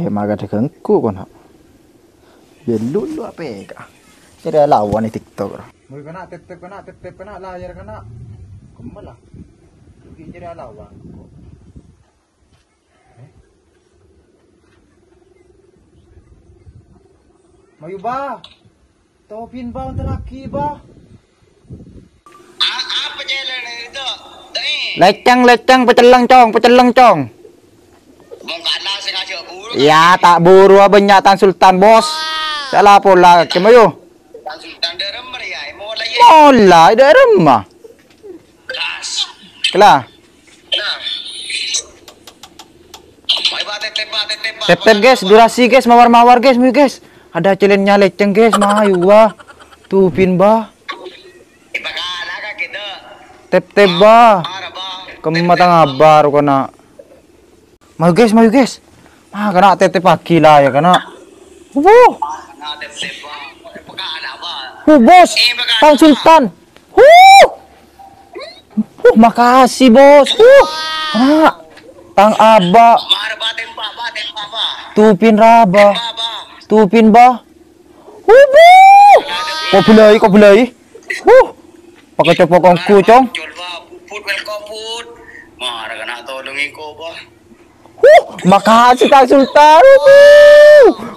maga kengku kon ha. Belulu apa ya? Jadi lawan di TikTok. Mau tetep kena layar kena. Kemal lah. Jadi lawan. Mayu ba? Topin ba untuk laki ba? Apa jalan itu? Leceng pecelang cong. Bongkala sengaja buru. Ya tak buru banyak Tan Sultan bos. Salah pula kemayu. Tan Sultan derem ya, mau lagi. Mola ida remah. Kelas. Kelah. Nah. Mai ba tetep. Tetep guys, durasi guys, mawar guys, guys. Ada celennya leceng guys, mayu ba. Tupin ba. Ibakala ka kita. Tep ba. Ara ba. Kematang abar kena. Mayu guys. Kena tetep pagi lah ya kena. Na tetep ba. Ibakala ba. Bos. Tan Sultan. Makasih bos. Kena. Tang aba. Mara ba tempa ba. Tupin raba. Ba. Tupin ba. Kau belai. Pakai cepokongku cong. Jol ba. Put welcome put. Mara kana tolongin ko ba. Makasih Tan Sultan.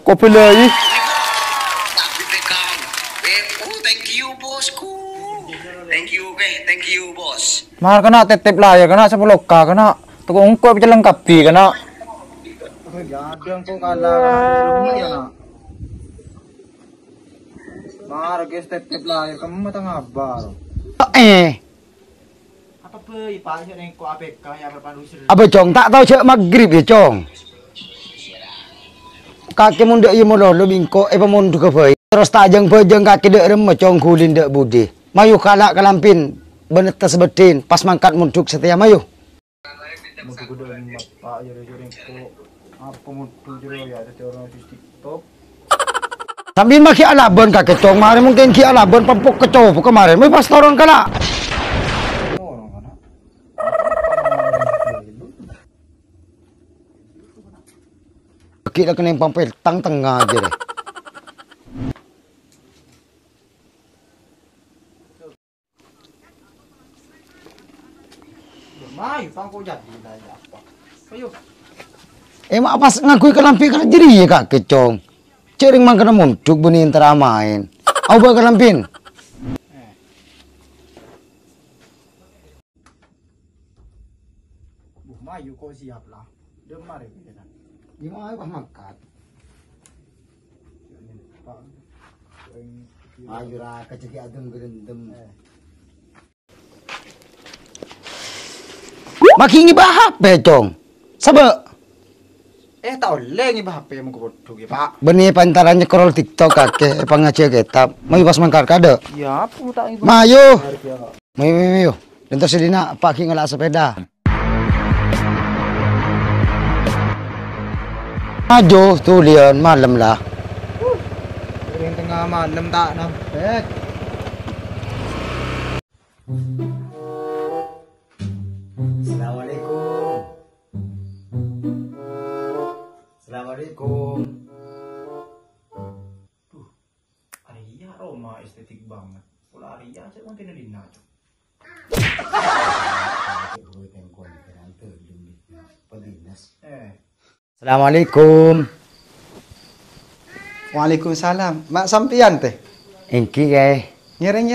Kau belai. Thank you bosku. Thank you bos. Mahal kena tetep lah ya kena 10 k kena. Tukang ungkap jalan kapi kena. Gadang ko kalah ya na. Mar guys tetep lah kamu matang abar. Apa pe ipanya ning ko APK ya berpandu sir. Apa cong tak tahu cek maghrib ya cong. Kaki mundak ye molo lo bingko pamundu ke foi. Terus tajang pejeng kaki dek rem cong kulin dek budi. Mayu kalak kalampin benetes betin pas mangkat munduk setia mayu. Mudu kudu pak jare-jare ko apa mudu jare ya ada orang di TikTok. Sambil maki alabon kakek cong mari mungkin ki alabon pampuk kecopo kemarin mai pas torong kala. Orang kana. Kita kena pampel tang tengah aja deh. Mayu pangko jadi lah apa. Ayo. Mak pas ngakui kelampi kan jadi ya kakek cong. Cering mang kena munduk beni antara main. Au ba kelampin. Mayu kau siap lah. Demar ya kita. Gimana pas mangkat? Ayo ra keceki adem gerendem. Makin ngibah HP cong. Sabe. Tak oleh ni HP mo ko bodoh Pak. Beni pantarannya scroll TikTok kakek pangace ketap. Mau pas mangkat kade. Ya apa tak ibu. Mayu. Mayu. Dan terus dina pagi ngelak sepeda. Aduh tuh lian malam lah. Yang tengah malam tak nampak. Assalamualaikum. Arya Roma estetik banget. Pula Arya aja kan tidak dinaju. Assalamualaikum. Waalaikumsalam. Mak sampian teh. Engki kae. Nyereng.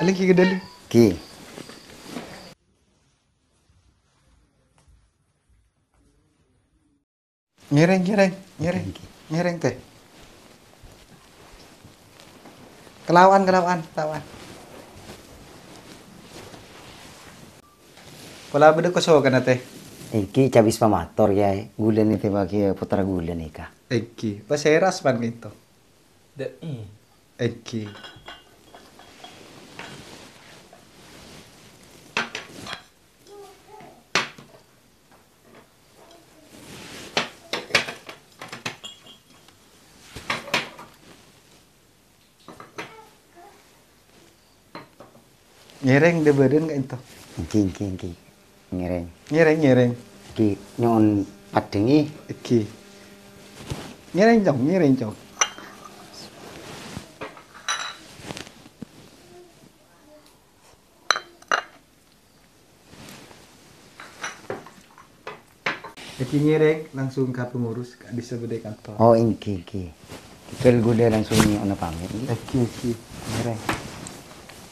Lagi ke dulu. Ki. Nyereng teh. Kelawan. Pola beda koso kana teh. Engki cabis pamator ya. Gulen itu bagi putra gulen ika. Eki, paseras pan gitu. Eki. Nyereng de beureun ka itu. Engki. Ngereng. Nyereng. Ki nyon padengi. Eki. Ngiring cong. Jadi ngiring langsung ke pengurus bisa beda kantor. Oh, ingki. Kel gude langsung ni ona pamit. Oke. Ngiring.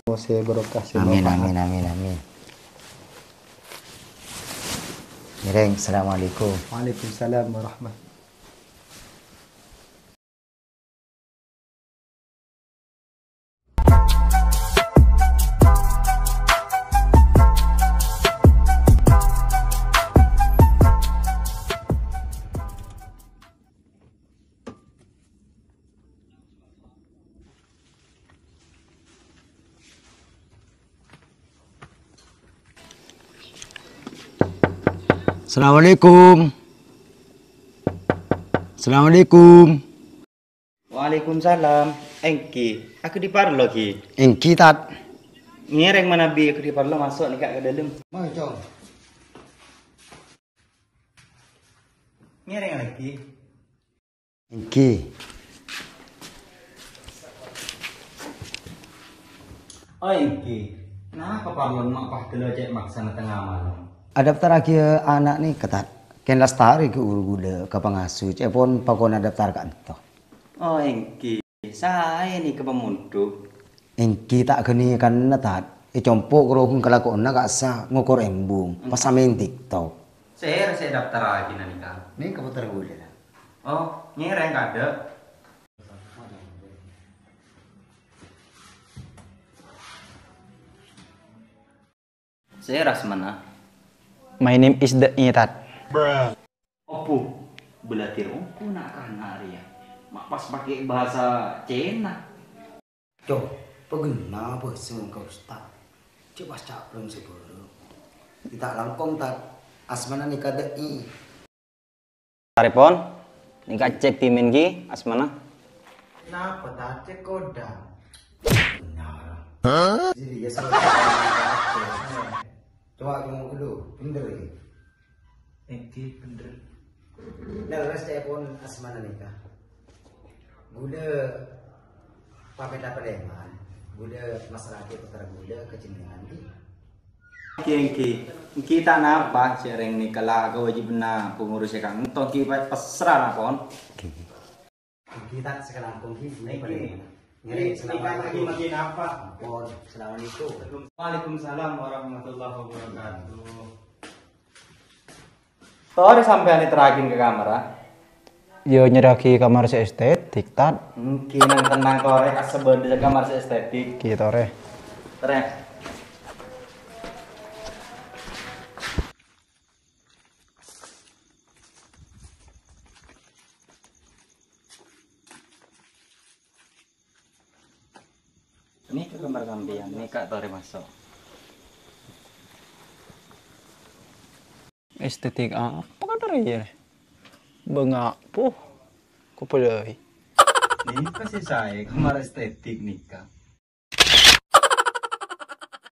Mau saya berokah. Amin. Nireng, assalamualaikum. Waalaikumsalam warahmatullahi. Assalamualaikum. Waalaikumsalam. Engki, aku di parlo ki. Ingki tat. Ngereng mana bi aku di parlo masuk nih kak ke dalam. Mau cong. Ngereng lagi. Ingki. Oh engki. Nah, ke parlo mak pah dulu cek maksana tengah malam. Adaptar lagi anak nih ketat. Ken lastari ke urgude ke pengasuh. Cepon pakon adaptar kan toh. Oh engki, saya nih ke pemuntuk. Ingki tak keni kan netat. Compok rohun kelakon nak asa ngokor embung. Pas main TikTok. Saya daftar lagi nanti kan. Nih keputar gude. Oh, ngereng ada. Saya ras mana? My name is the Itat. Opo, belatir opo nak kana ya. Mak pas pakai bahasa Cina. Cok, pegena apa semua kau start. Coba cak belum sebelum. Kita langkong tak asmana nikah dei. Tarepon, nikah cek timin ki asmana. Kenapa tak cek koda? Hah? Jadi ya coba aku mau dulu, bener ya. Engki bener. Nah, res telepon asmana nikah. Gula pameda pedeman. Gula masalah putar gula kecenderungan ki. Engki tak napa cereng nikah lah wajib na pengurus kan. Entong ki pasrah napon. Kita sekarang kongki ini pada Ngeri lagi makin apa? Pon, assalamualaikum. Waalaikumsalam warahmatullahi wabarakatuh. Tore sampai terakhir ke kamera. Yo nyeraki kamar si estetik tat. Mungkin yang tenang tore asebel di kamar si estetik. Kita re. Tore. Ini ke kamar kambian, ini kak tore masuk. Estetik apa kan dari ya? Bengak puh. Ku pedai. Ini kasih saya kamar estetik nikah.